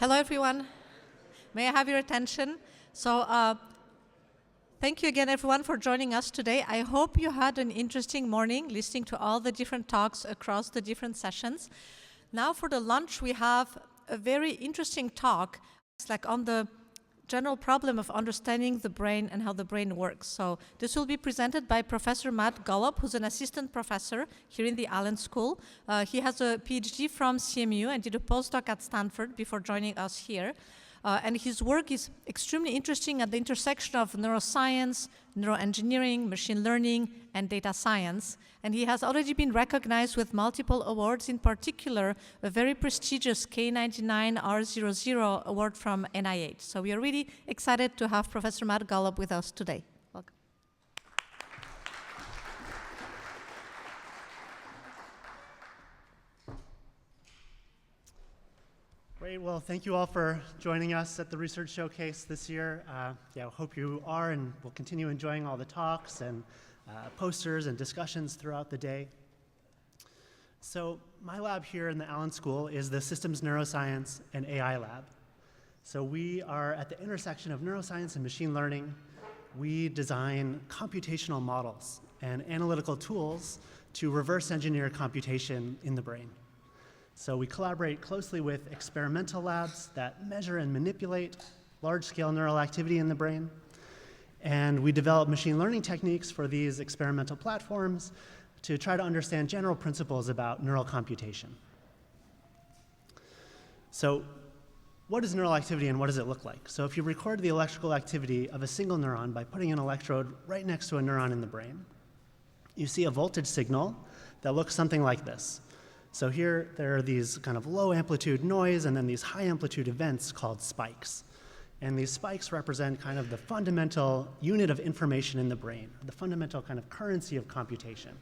Hello, everyone. May I have your attention? Thank you again, everyone, for joining us today. I hope you had an interesting morning listening to all the different talks across the different sessions. Now for the lunch, we have a very interesting talk. It's like on the general problem of understanding the brain and how the brain works. So this will be presented by Professor Matt Golub, who's an assistant professor here in the Allen School. He has a PhD from CMU and did a postdoc at Stanford before joining us here. And his work is extremely interesting at the intersection of neuroscience, neuroengineering, machine learning, and data science. And he has already been recognized with multiple awards, in particular, a very prestigious K99R00 award from NIH. So we are really excited to have Professor Matt Golub with us today. Welcome. Great. Well, thank you all for joining us at the Research Showcase this year. I hope you are and will continue enjoying all the talks and posters and discussions throughout the day. So my lab here in the Allen School is the Systems Neuroscience and AI Lab. So we are at the intersection of neuroscience and machine learning. We design computational models and analytical tools to reverse engineer computation in the brain. So we collaborate closely with experimental labs that measure and manipulate large-scale neural activity in the brain. And we develop machine learning techniques for these experimental platforms to try to understand general principles about neural computation. So what is neural activity and what does it look like? So if you record the electrical activity of a single neuron by putting an electrode right next to a neuron in the brain, you see a voltage signal that looks something like this. So here, there are these kind of low amplitude noise and then these high amplitude events called spikes. And these spikes represent kind of the fundamental unit of information in the brain, the fundamental kind of currency of computation.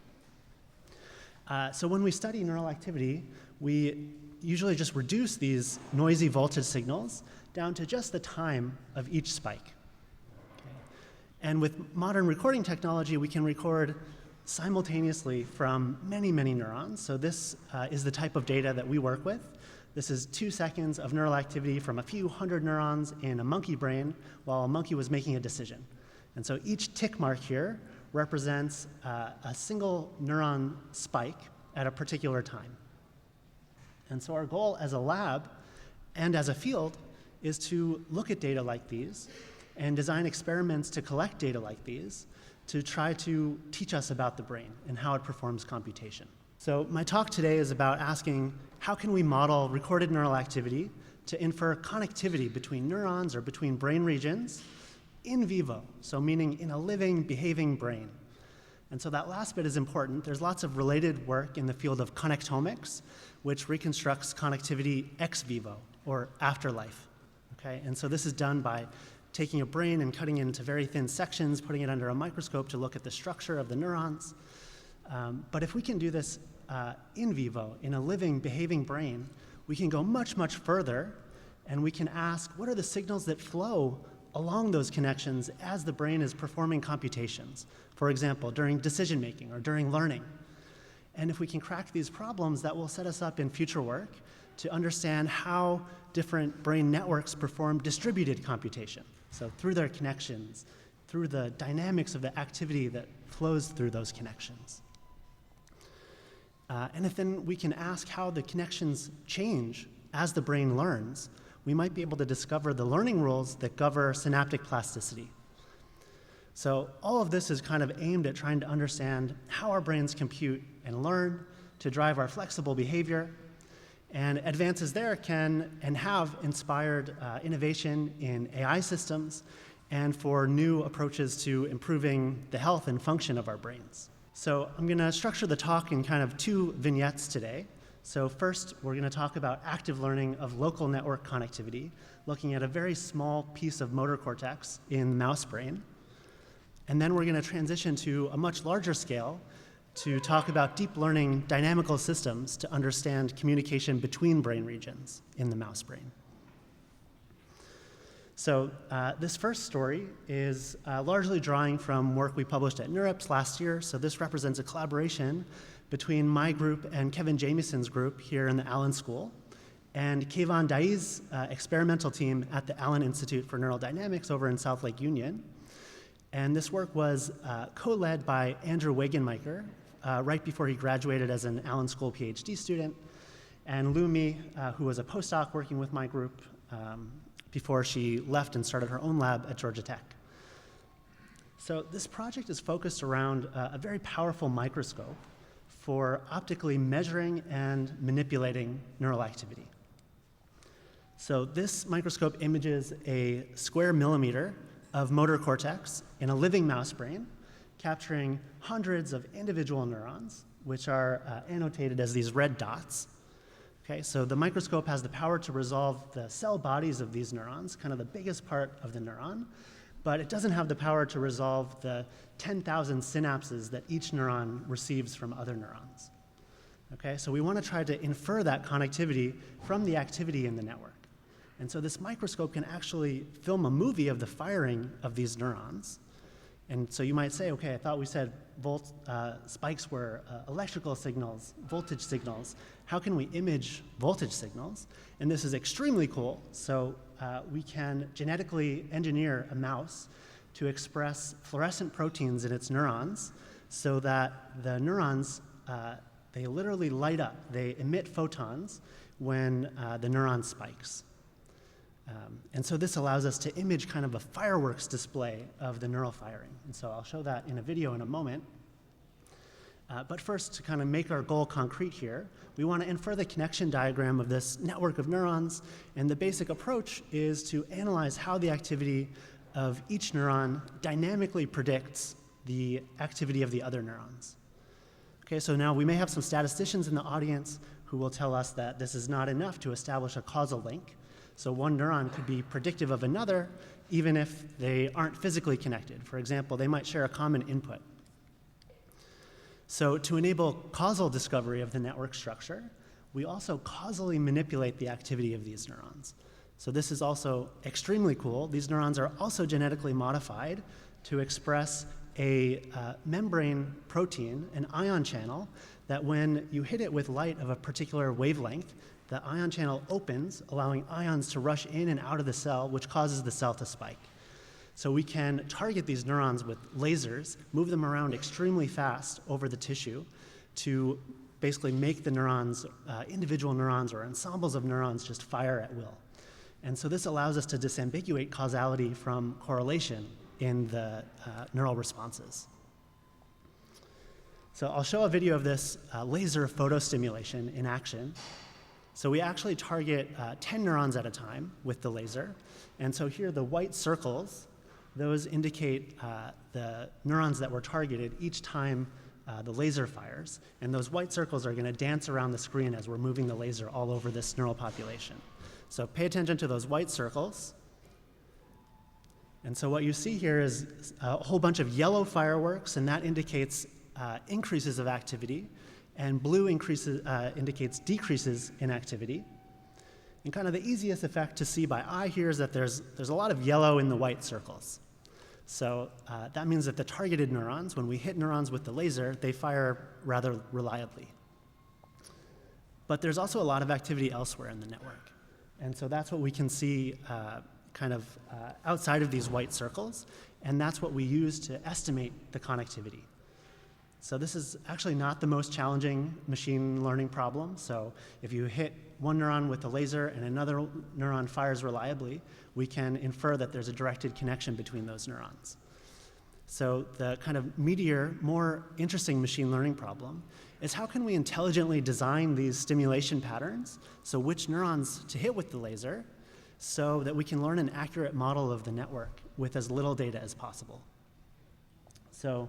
So when we study neural activity, we usually just reduce these noisy voltage signals down to just the time of each spike. Okay. And with modern recording technology, we can record simultaneously from many, many neurons. So this is the type of data that we work with. This is 2 seconds of neural activity from a few hundred neurons in a monkey brain while a monkey was making a decision. And so each tick mark here represents a single neuron spike at a particular time. And so our goal as a lab and as a field is to look at data like these and design experiments to collect data like these to try to teach us about the brain and how it performs computation. So my talk today is about asking how can we model recorded neural activity to infer connectivity between neurons or between brain regions in vivo, so meaning in a living, behaving brain. And so that last bit is important. There's lots of related work in the field of connectomics, which reconstructs connectivity ex vivo, or afterlife. Okay? And so this is done by taking a brain and cutting it into very thin sections, putting it under a microscope to look at the structure of the neurons. But if we can do this in vivo, in a living, behaving brain, we can go much, much further, and we can ask, what are the signals that flow along those connections as the brain is performing computations? For example, during decision-making or during learning. And if we can crack these problems, that will set us up in future work to understand how different brain networks perform distributed computation. So through their connections, through the dynamics of the activity that flows through those connections. And if then we can ask how the connections change as the brain learns, we might be able to discover the learning rules that govern synaptic plasticity. So all of this is kind of aimed at trying to understand how our brains compute and learn to drive our flexible behavior. And advances there can and have inspired innovation in AI systems and for new approaches to improving the health and function of our brains. So I'm going to structure the talk in kind of 2 vignettes today. So first, we're going to talk about active learning of local network connectivity, looking at a very small piece of motor cortex in the mouse brain. And then we're going to transition to a much larger scale to talk about deep learning dynamical systems to understand communication between brain regions in the mouse brain. So this first story is largely drawing from work we published at NeurIPS last year. So this represents a collaboration between my group and Kevin Jamieson's group here in the Allen School. and Keyvan Dai's experimental team at the Allen Institute for Neural Dynamics over in South Lake Union. And this work was co-led by Andrew Wagenmeiker right before he graduated as an Allen School PhD student, and Lu Mi, who was a postdoc working with my group before she left and started her own lab at Georgia Tech. So this project is focused around a very powerful microscope for optically measuring and manipulating neural activity. So this microscope images a square millimeter of motor cortex in a living mouse brain, capturing hundreds of individual neurons, which are annotated as these red dots. Okay, so the microscope has the power to resolve the cell bodies of these neurons, kind of the biggest part of the neuron, but it doesn't have the power to resolve the 10,000 synapses that each neuron receives from other neurons. Okay, so we want to try to infer that connectivity from the activity in the network. And so this microscope can actually film a movie of the firing of these neurons. And so you might say, okay, I thought we said spikes were electrical signals, voltage signals. How can we image voltage signals? And this is extremely cool. So we can genetically engineer a mouse to express fluorescent proteins in its neurons so that the neurons, they literally light up. They emit photons when the neuron spikes. And so this allows us to image kind of a fireworks display of the neural firing. And so I'll show that in a video in a moment. But first, to kind of make our goal concrete here, we want to infer the connection diagram of this network of neurons. And the basic approach is to analyze how the activity of each neuron dynamically predicts the activity of the other neurons. Okay, so now we may have some statisticians in the audience who will tell us that this is not enough to establish a causal link. So one neuron could be predictive of another, even if they aren't physically connected. For example, they might share a common input. So to enable causal discovery of the network structure, we also causally manipulate the activity of these neurons. So this is also extremely cool. These neurons are also genetically modified to express a membrane protein, an ion channel, that when you hit it with light of a particular wavelength, the ion channel opens, allowing ions to rush in and out of the cell, which causes the cell to spike. So we can target these neurons with lasers, move them around extremely fast over the tissue to basically make the neurons, individual neurons or ensembles of neurons, just fire at will. And so this allows us to disambiguate causality from correlation in the neural responses. So I'll show a video of this laser photostimulation in action. So we actually target 10 neurons at a time with the laser. And so here the white circles, those indicate the neurons that were targeted each time the laser fires. And those white circles are going to dance around the screen as we're moving the laser all over this neural population. So pay attention to those white circles. And so what you see here is a whole bunch of yellow fireworks, and that indicates increases of activity. And blue indicates decreases in activity. And kind of the easiest effect to see by eye here is that there's a lot of yellow in the white circles. So that means that the targeted neurons, when we hit neurons with the laser, they fire rather reliably. But there's also a lot of activity elsewhere in the network. And so that's what we can see outside of these white circles. And that's what we use to estimate the connectivity. So this is actually not the most challenging machine learning problem. So if you hit one neuron with a laser and another neuron fires reliably, we can infer that there's a directed connection between those neurons. So the kind of meatier, more interesting machine learning problem is how can we intelligently design these stimulation patterns, so which neurons to hit with the laser, so that we can learn an accurate model of the network with as little data as possible. So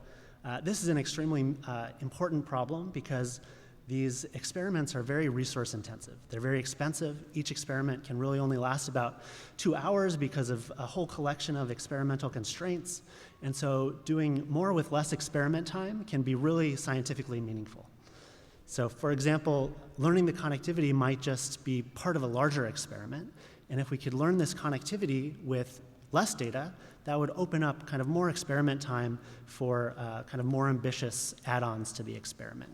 this is an extremely important problem because these experiments are very resource intensive. They're very expensive. Each experiment can really only last about 2 hours because of a whole collection of experimental constraints. And so doing more with less experiment time can be really scientifically meaningful. So for example, learning the connectivity might just be part of a larger experiment. And if we could learn this connectivity with less data, that would open up kind of more experiment time for kind of more ambitious add-ons to the experiment.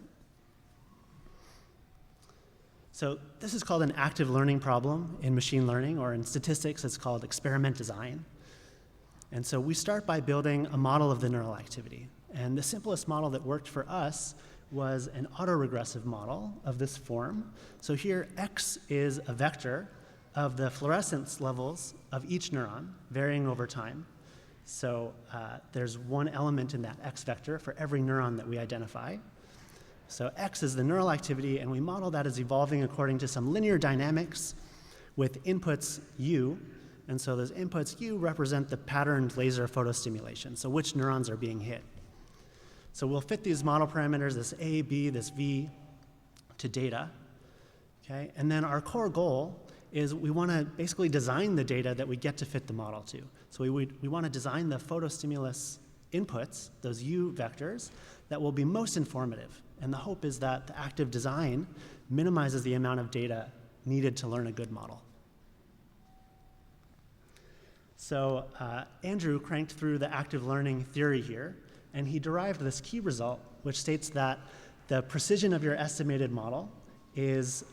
So this is called an active learning problem in machine learning, or in statistics, it's called experiment design. And so we start by building a model of the neural activity. And the simplest model that worked for us was an autoregressive model of this form. So here, x is a vector of the fluorescence levels of each neuron, varying over time. So there's one element in that x vector for every neuron that we identify. So x is the neural activity, and we model that as evolving according to some linear dynamics with inputs u. And so those inputs u represent the patterned laser photostimulation, so which neurons are being hit. So we'll fit these model parameters, this a, b, this v, to data. Okay? And then our core goal is we want to basically design the data that we get to fit the model to. So we want to design the photostimulus inputs, those u vectors, that will be most informative. And the hope is that the active design minimizes the amount of data needed to learn a good model. So Andrew cranked through the active learning theory here, and he derived this key result, which states that the precision of your estimated model is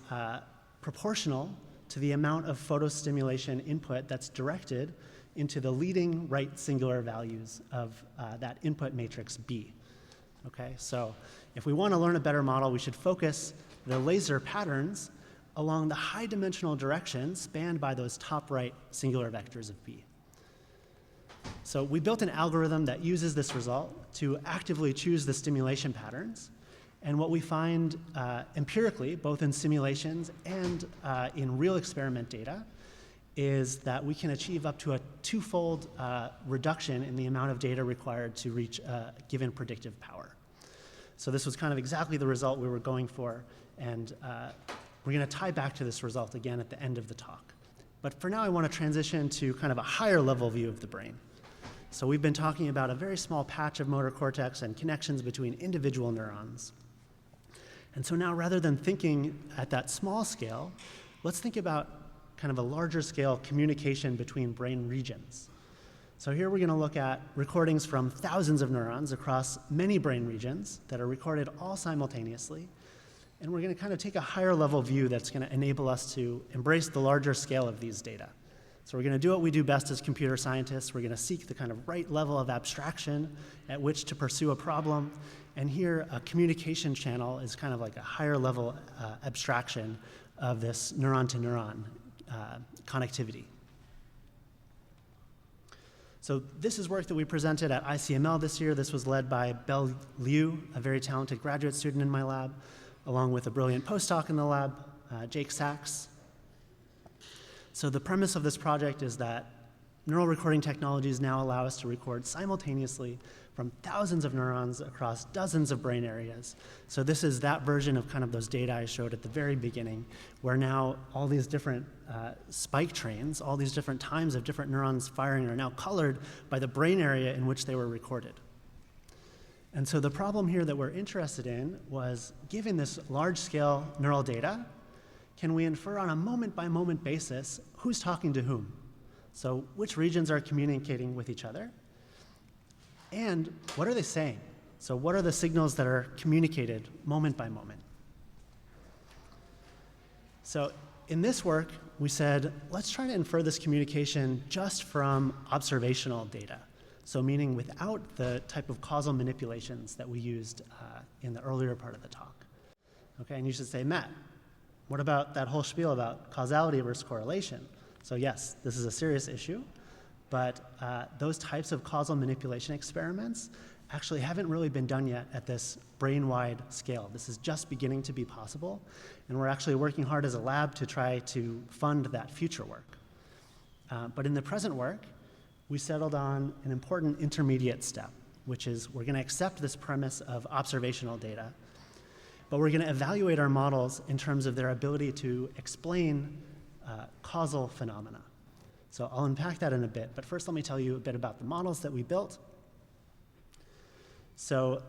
proportional to the amount of photostimulation input that's directed into the leading right singular values of that input matrix B. Okay, so if we want to learn a better model, we should focus the laser patterns along the high dimensional direction spanned by those top right singular vectors of B. So we built an algorithm that uses this result to actively choose the stimulation patterns. And what we find empirically, both in simulations and in real experiment data, is that we can achieve up to a twofold reduction in the amount of data required to reach a given predictive power. So this was kind of exactly the result we were going for, and we're going to tie back to this result again at the end of the talk. But for now, I want to transition to kind of a higher level view of the brain. So we've been talking about a very small patch of motor cortex and connections between individual neurons. And so now, rather than thinking at that small scale, let's think about kind of a larger scale communication between brain regions. So here we're going to look at recordings from thousands of neurons across many brain regions that are recorded all simultaneously. And we're going to kind of take a higher level view that's going to enable us to embrace the larger scale of these data. So we're going to do what we do best as computer scientists. We're going to seek the kind of right level of abstraction at which to pursue a problem. And here, a communication channel is kind of like a higher level abstraction of this neuron-to-neuron connectivity. So this is work that we presented at ICML this year. This was led by Belle Liu, a very talented graduate student in my lab, along with a brilliant postdoc in the lab, Jake Sachs. So the premise of this project is that neural recording technologies now allow us to record simultaneously from thousands of neurons across dozens of brain areas. So this is that version of kind of those data I showed at the very beginning, where now all these different spike trains, all these different times of different neurons firing are now colored by the brain area in which they were recorded. And so the problem here that we're interested in was, given this large-scale neural data, can we infer on a moment-by-moment basis who's talking to whom? So which regions are communicating with each other? And what are they saying? So what are the signals that are communicated moment by moment? So in this work, we said, let's try to infer this communication just from observational data. So meaning without the type of causal manipulations that we used in the earlier part of the talk. Okay, and you should say, Matt, what about that whole spiel about causality versus correlation? So yes, this is a serious issue, but those types of causal manipulation experiments actually haven't really been done yet at this brain-wide scale. This is just beginning to be possible, and we're actually working hard as a lab to try to fund that future work. But in the present work, we settled on an important intermediate step, which is we're going to accept this premise of observational data, but we're going to evaluate our models in terms of their ability to explain causal phenomena. So I'll unpack that in a bit, but first let me tell you a bit about the models that we built. So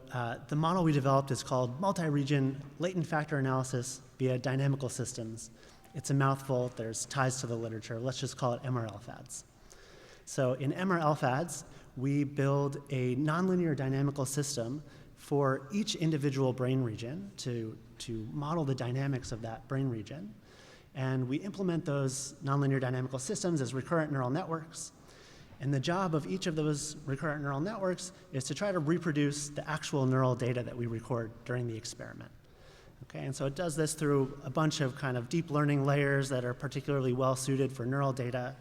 the model we developed is called multi-region latent factor analysis via dynamical systems. It's a mouthful. There's ties to the literature. Let's just call it MRLFADS. So in MRLFADS, we build a nonlinear dynamical system for each individual brain region to model the dynamics of that brain region. And we implement those nonlinear dynamical systems as recurrent neural networks. And the job of each of those recurrent neural networks is to try to reproduce the actual neural data that we record during the experiment. Okay, and so it does this through a bunch of kind of deep learning layers that are particularly well suited for neural data.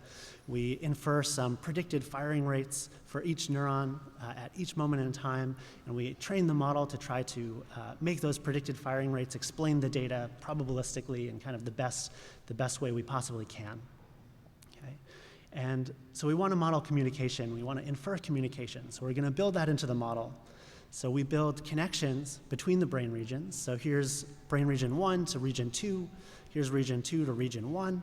We infer some predicted firing rates for each neuron at each moment in time, and we train the model to try to make those predicted firing rates explain the data probabilistically in kind of the best way we possibly can. Okay? And so we want to model communication. We want to infer communication. So we're going to build that into the model. So we build connections between the brain regions. So here's brain region 1 to region 2. Here's region 2 to region 1.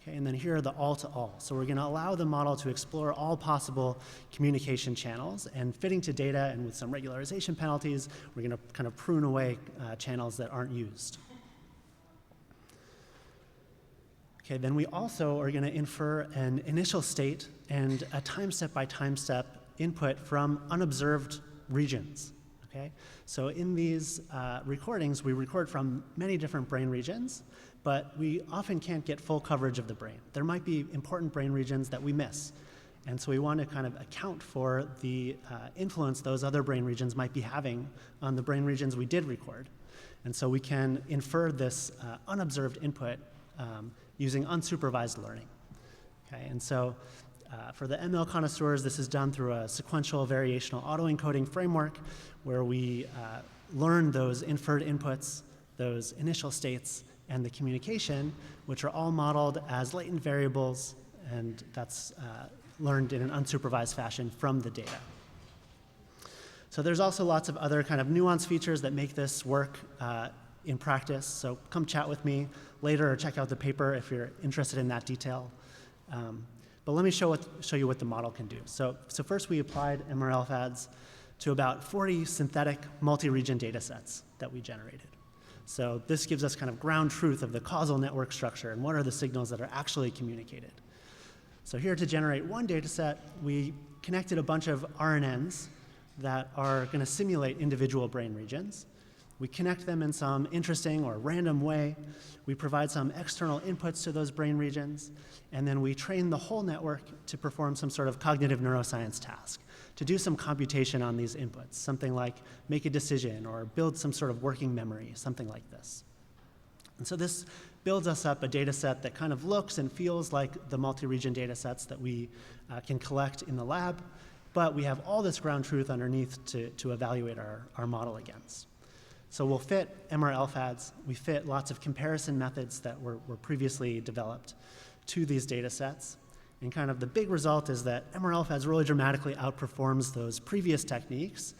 Okay, and then here are the all-to-all. So we're going to allow the model to explore all possible communication channels, and fitting to data and with some regularization penalties, we're going to kind of prune away channels that aren't used. Okay, then we also are going to infer an initial state and a time step by time step input from unobserved regions. Okay, so in these recordings, we record from many different brain regions, but we often can't get full coverage of the brain. There might be important brain regions that we miss. And so we want to kind of account for the influence those other brain regions might be having on the brain regions we did record. And so we can infer this unobserved input using unsupervised learning. Okay, and so for the ML connoisseurs, this is done through a sequential variational autoencoding framework where we learn those inferred inputs, those initial states, and the communication, which are all modeled as latent variables, and that's learned in an unsupervised fashion from the data. So there's also lots of other kind of nuanced features that make this work in practice. So come chat with me later or check out the paper if you're interested in that detail. But let me show you what the model can do. So first we applied MRLFADS to about 40 synthetic multi-region data sets that we generated. So this gives us kind of ground truth of the causal network structure and what are the signals that are actually communicated. So here to generate one data set, we connected a bunch of RNNs that are going to simulate individual brain regions. We connect them in some interesting or random way. We provide some external inputs to those brain regions, and then we train the whole network to perform some sort of cognitive neuroscience task, to do some computation on these inputs, something like make a decision or build some sort of working memory, something like this. And so this builds us up a data set that kind of looks and feels like the multi-region data sets that we can collect in the lab, but we have all this ground truth underneath to evaluate our model against. So we'll fit MRLFADS, we fit lots of comparison methods that were previously developed to these data sets. And kind of the big result is that MRLFADS really dramatically outperforms those previous techniques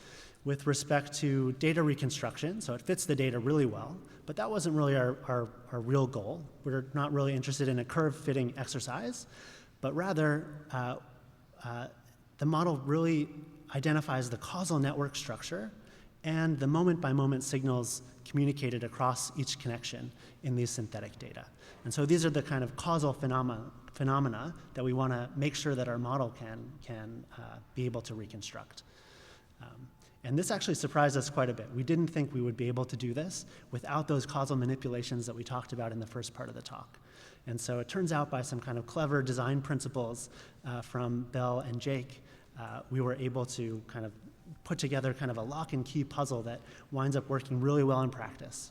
with respect to data reconstruction. So it fits the data really well, but that wasn't really our real goal. We're not really interested in a curve fitting exercise, but rather the model really identifies the causal network structure and the moment-by-moment signals communicated across each connection in these synthetic data. And so these are the kind of causal phenomena that we want to make sure that our model can be able to reconstruct. And this actually surprised us quite a bit. We didn't think we would be able to do this without those causal manipulations that we talked about in the first part of the talk. And so it turns out by some kind of clever design principles from Bell and Jake, we were able to kind of put together kind of a lock and key puzzle that winds up working really well in practice.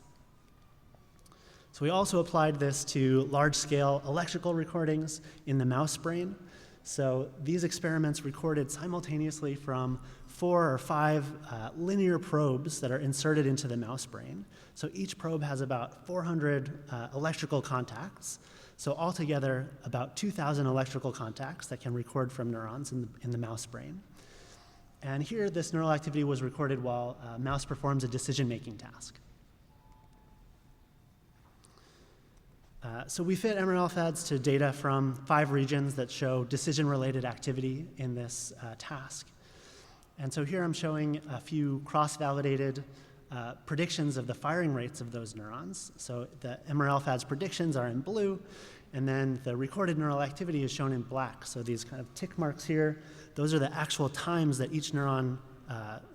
So we also applied this to large-scale electrical recordings in the mouse brain. So these experiments recorded simultaneously from 4 or 5 linear probes that are inserted into the mouse brain. So each probe has about 400 electrical contacts. So altogether, about 2,000 electrical contacts that can record from neurons in the mouse brain. And here, this neural activity was recorded while a mouse performs a decision-making task. So we fit MRLFADS to data from 5 regions that show decision-related activity in this task. And so here I'm showing a few cross-validated predictions of the firing rates of those neurons. So the MRLFADS predictions are in blue, and then the recorded neural activity is shown in black. So these kind of tick marks here, those are the actual times that each neuron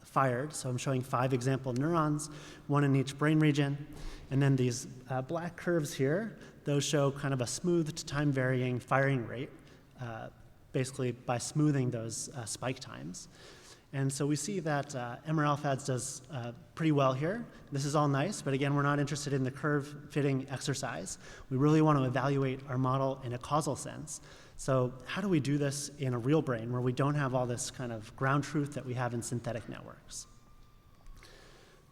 fired. So I'm showing 5 example neurons, 1 in each brain region. And then these black curves here, those show kind of a smoothed time-varying firing rate, basically by smoothing those spike times. And so we see that MR-LFADS does pretty well here. This is all nice, but again, we're not interested in the curve-fitting exercise. We really want to evaluate our model in a causal sense. So how do we do this in a real brain where we don't have all this kind of ground truth that we have in synthetic networks?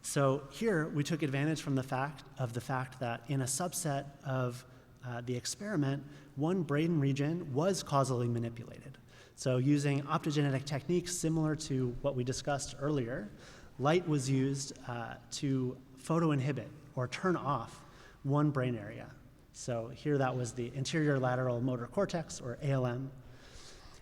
So here, we took advantage from the fact that in a subset of the experiment, one brain region was causally manipulated. So using optogenetic techniques similar to what we discussed earlier, light was used to photoinhibit or turn off one brain area. So here that was the anterior lateral motor cortex, or ALM.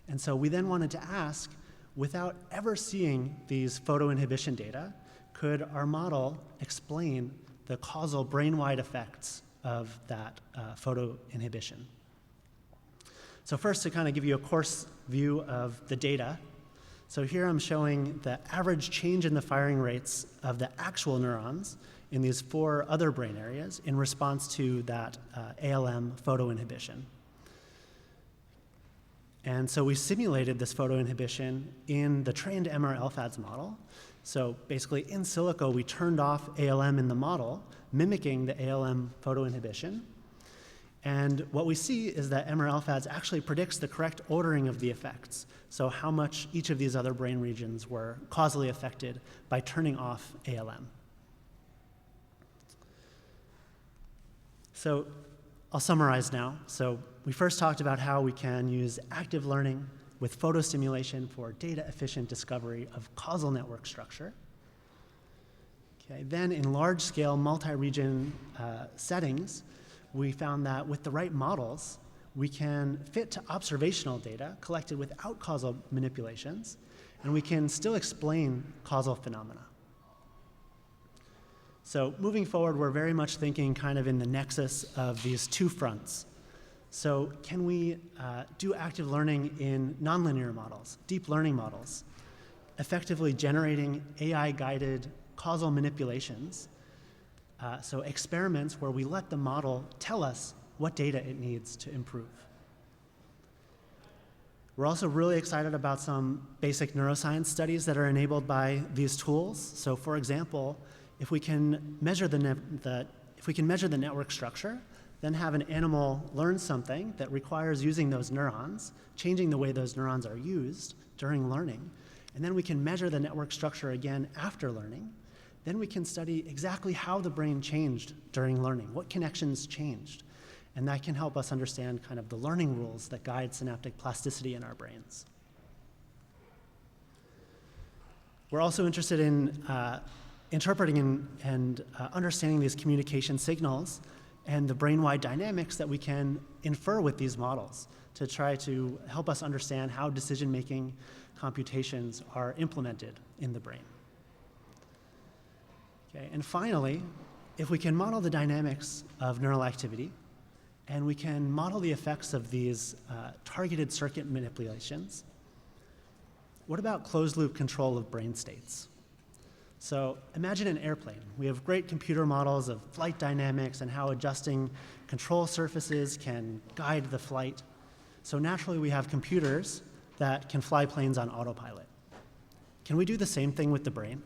And so we then wanted to ask, without ever seeing these photoinhibition data, could our model explain the causal brain-wide effects of that photoinhibition? So first, to kind of give you a coarse view of the data. So here I'm showing the average change in the firing rates of the actual neurons in these 4 other brain areas in response to that ALM photoinhibition. And so we simulated this photoinhibition in the trained MR-LFADS model. So basically, in silico, we turned off ALM in the model, mimicking the ALM photoinhibition. And what we see is that MR-LFADS actually predicts the correct ordering of the effects. So how much each of these other brain regions were causally affected by turning off ALM. So I'll summarize now. So we first talked about how we can use active learning with photostimulation for data-efficient discovery of causal network structure. Okay, then in large-scale multi-region settings, we found that with the right models, we can fit to observational data collected without causal manipulations, and we can still explain causal phenomena. So moving forward, we're very much thinking kind of in the nexus of these 2 fronts. So can we do active learning in nonlinear models, deep learning models, effectively generating AI-guided causal manipulations? So experiments where we let the model tell us what data it needs to improve. We're also really excited about some basic neuroscience studies that are enabled by these tools. So for example, if we can measure the network structure, then have an animal learn something that requires using those neurons, changing the way those neurons are used during learning, and then we can measure the network structure again after learning, then we can study exactly how the brain changed during learning, what connections changed, and that can help us understand kind of the learning rules that guide synaptic plasticity in our brains. We're also interested in interpreting and understanding these communication signals and the brain-wide dynamics that we can infer with these models to try to help us understand how decision-making computations are implemented in the brain. Okay, and finally, if we can model the dynamics of neural activity, and we can model the effects of these targeted circuit manipulations, what about closed-loop control of brain states? So imagine an airplane. We have great computer models of flight dynamics and how adjusting control surfaces can guide the flight. So naturally, we have computers that can fly planes on autopilot. Can we do the same thing with the brain?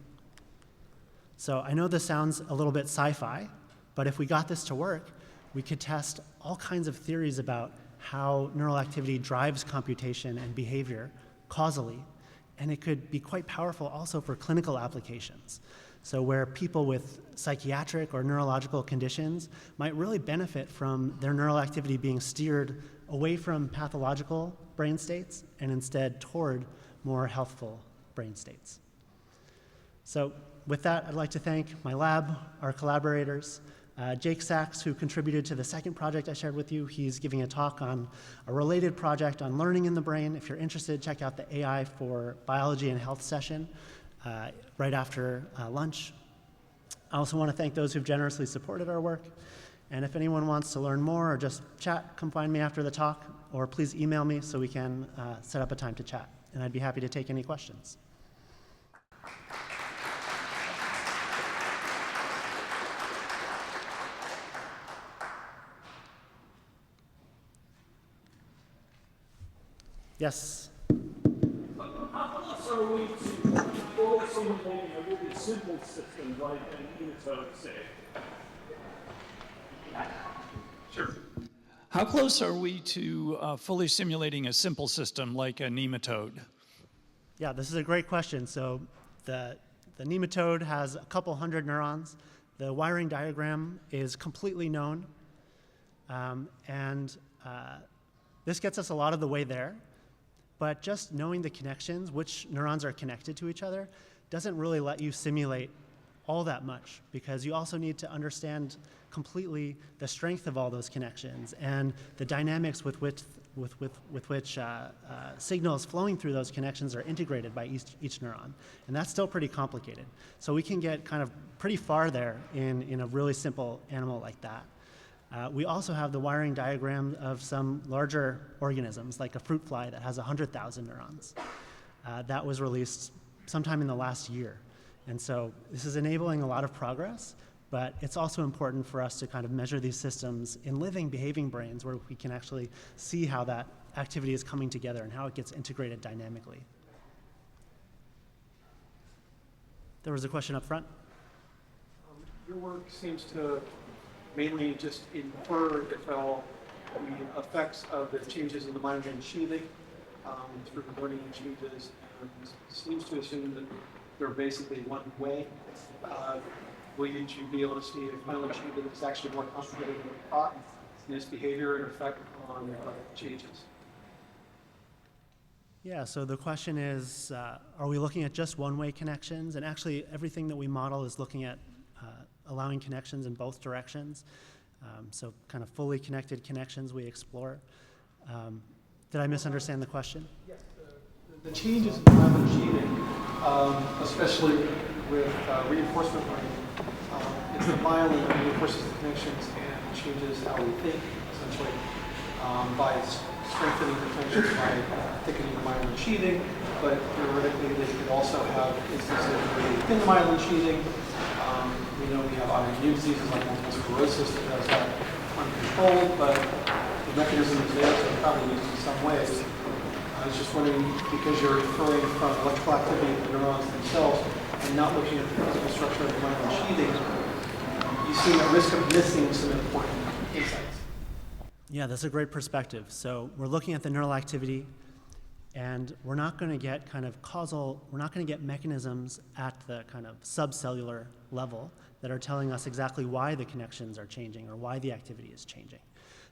So I know this sounds a little bit sci-fi, but if we got this to work, we could test all kinds of theories about how neural activity drives computation and behavior causally, and it could be quite powerful also for clinical applications. So where people with psychiatric or neurological conditions might really benefit from their neural activity being steered away from pathological brain states and instead toward more healthful brain states. So with that, I'd like to thank my lab, our collaborators, Jake Sachs, who contributed to the second project I shared with you. He's giving a talk on a related project on learning in the brain. If you're interested, check out the AI for Biology and Health session right after lunch. I also want to thank those who've generously supported our work. And if anyone wants to learn more or just chat, come find me after the talk, or please email me so we can set up a time to chat. And I'd be happy to take any questions. Yes. So we fully simulating a really simple system like an nematode, say. Sure. How close are we to fully simulating a simple system like a nematode? Yeah, this is a great question. So the nematode has a couple hundred neurons. The wiring diagram is completely known. This gets us a lot of the way there. But just knowing the connections, which neurons are connected to each other, doesn't really let you simulate all that much, because you also need to understand completely the strength of all those connections and the dynamics with which signals flowing through those connections are integrated by each neuron. And that's still pretty complicated. So we can get kind of pretty far there in a really simple animal like that. We also have the wiring diagram of some larger organisms, like a fruit fly that has 100,000 neurons. That was released sometime in the last year. And so this is enabling a lot of progress, but it's also important for us to kind of measure these systems in living, behaving brains where we can actually see how that activity is coming together and how it gets integrated dynamically. There was a question up front. Your work seems to mainly just infer, if at all, the effects of the changes in the myelin sheathing through learning changes, and seems to assume that they're basically one way. Will you be able to see if myelin sheathing is actually more concentrated than we thought in its behavior and effect on changes? Yeah, so the question is, are we looking at just one-way connections? And actually, everything that we model is looking at allowing connections in both directions. So kind of fully connected connections we explore. Did I misunderstand the question? Yes, the changes in myelin sheathing, especially with reinforcement learning, it's the myelin that reinforces the connections and changes how we think, essentially, by strengthening the connections by thickening the myelin sheathing, but theoretically they could also have instances where they thin the myelin sheathing. We know we have autoimmune diseases like multiple sclerosis that does that uncontrolled, but the mechanism is there, so probably used in some ways. I was just wondering, because you're inferring from electrical activity of the neurons themselves and not looking at the physical structure of the myelin sheathing, you seem at risk of missing some important insights. Yeah, that's a great perspective. So we're looking at the neural activity, and we're not going to get kind of causal, we're not going to get mechanisms at the kind of subcellular level that are telling us exactly why the connections are changing or why the activity is changing.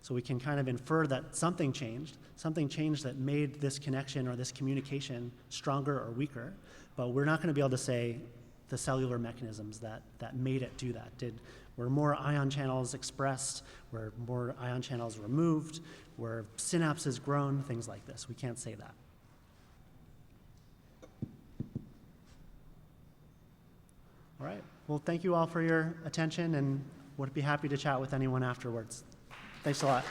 So we can kind of infer that something changed that made this connection or this communication stronger or weaker, but we're not going to be able to say the cellular mechanisms that made it do that. Were more ion channels expressed? Were more ion channels removed? Were synapses grown? Things like this. We can't say that. All right. Well, thank you all for your attention, and would be happy to chat with anyone afterwards. Thanks a lot.